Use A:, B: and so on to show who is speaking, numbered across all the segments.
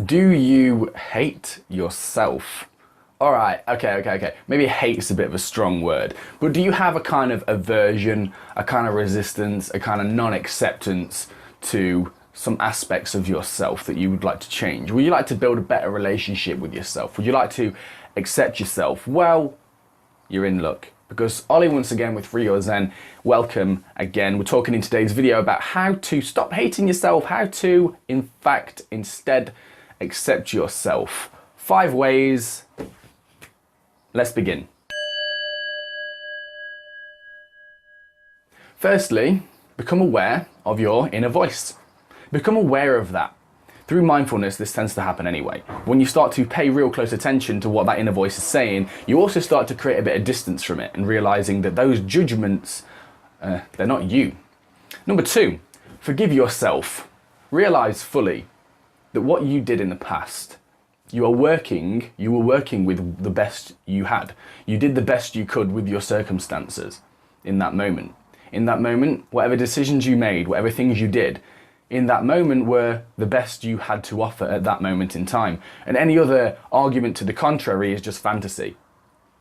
A: Do you hate yourself? All right, okay. Maybe hate's a bit of a strong word, but do you have a kind of aversion, a kind of resistance, a kind of non-acceptance to some aspects of yourself that you would like to change? Would you like to build a better relationship with yourself? Would you like to accept yourself? Well, you're in luck. Because Ollie once again with Free Your Zen, welcome again. We're talking in today's video about how to stop hating yourself, how to, in fact, instead accept yourself. 5 ways. Let's begin. Firstly, become aware of your inner voice. Become aware of that. Through mindfulness, this tends to happen anyway. When you start to pay real close attention to what that inner voice is saying, you also start to create a bit of distance from it and realizing that those judgments, they're not you. Number 2, forgive yourself. Realize fully that what you did in the past, you were working with the best you had. You did the best you could with your circumstances in that moment. In that moment, whatever decisions you made, whatever things you did, in that moment were the best you had to offer at that moment in time. And any other argument to the contrary is just fantasy,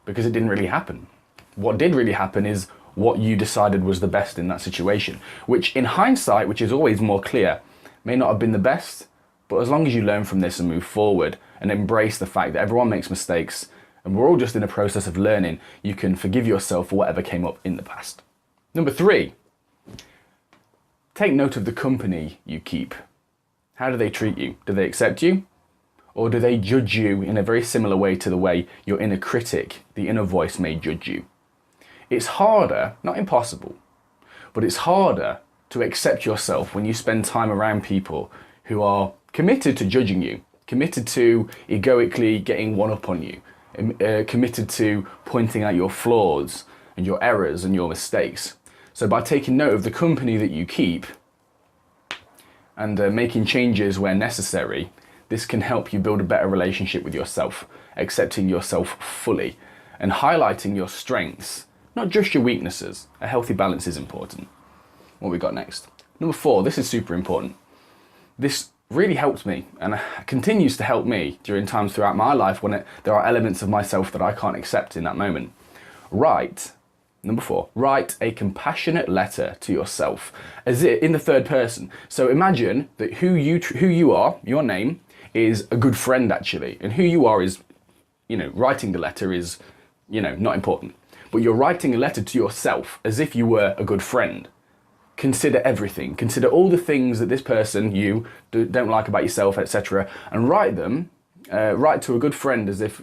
A: because it didn't really happen. What did really happen is what you decided was the best in that situation, which in hindsight, which is always more clear, may not have been the best, but as long as you learn from this and move forward and embrace the fact that everyone makes mistakes and we're all just in a process of learning, you can forgive yourself for whatever came up in the past. Number 3, take note of the company you keep. How do they treat you? Do they accept you? Or do they judge you in a very similar way to the way your inner critic, the inner voice, may judge you? It's harder, not impossible, but it's harder to accept yourself when you spend time around people who are committed to judging you, committed to egoically getting one up on you, committed to pointing out your flaws and your errors and your mistakes. So by taking note of the company that you keep and making changes where necessary, this can help you build a better relationship with yourself, accepting yourself fully and highlighting your strengths, not just your weaknesses. A healthy balance is important. What we got next? Number 4, this is super important. This really helped me and continues to help me during times throughout my life when there are elements of myself that I can't accept in that moment. Number 4, write a compassionate letter to yourself, as it in the third person. So imagine that who you are, your name, is a good friend actually, and who you are is, writing the letter is, not important. But you're writing a letter to yourself as if you were a good friend. Consider everything. Consider all the things that this person, you, don't like about yourself, etc., and write them. Write to a good friend as if,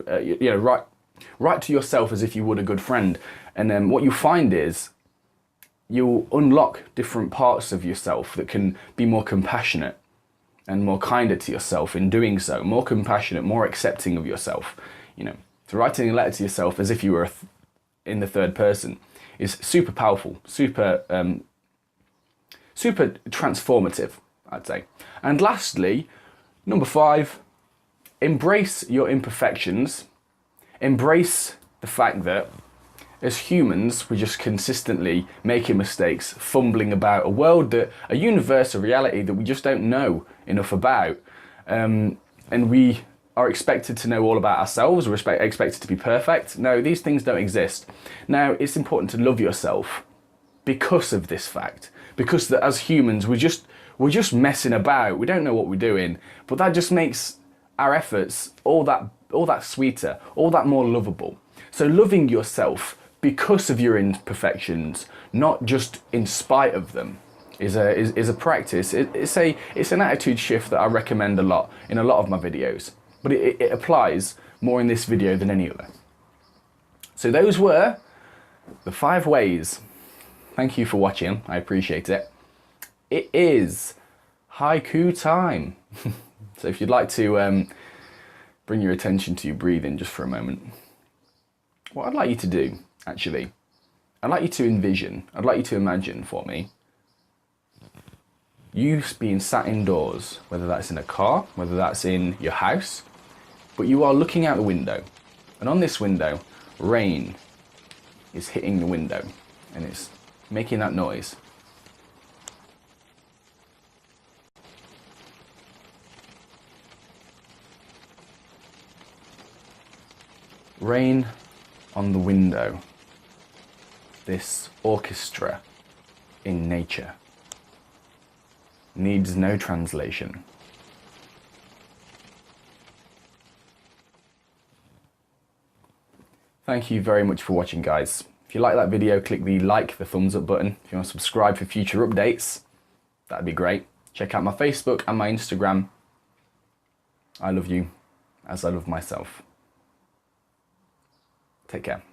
A: write to yourself as if you would a good friend. And then what you find is you'll unlock different parts of yourself that can be more compassionate and more kinder to yourself in doing so, more compassionate, more accepting of yourself. So writing a letter to yourself as if you were in the third person is super powerful, super transformative, I'd say. And lastly, number 5, embrace your imperfections. Embrace the fact that as humans, we're just consistently making mistakes, fumbling about a universe, a reality that we just don't know enough about. And we are expected to know all about ourselves, we're expected to be perfect. No, these things don't exist. Now, it's important to love yourself because of this fact. Because that as humans, we're just messing about, we don't know what we're doing, but that just makes our efforts all that sweeter, all that more lovable. So loving yourself because of your imperfections, not just in spite of them, is a practice. It's an attitude shift that I recommend a lot in a lot of my videos, but it applies more in this video than any other. So those were the 5 ways. Thank you for watching, I appreciate it. It is haiku time. So if you'd like to bring your attention to your breathing just for a moment, what I'd like you to do, actually, I'd like you to envision, I'd like you to imagine for me, you being sat indoors, whether that's in a car, whether that's in your house, but you are looking out the window, and on this window, rain is hitting the window, and it's making that noise. Rain on the window. This orchestra in nature needs no translation. Thank you very much for watching, guys. If you like that video, click the thumbs up button. If you want to subscribe for future updates, that'd be great. Check out my Facebook and my Instagram. I love you as I love myself. Take care.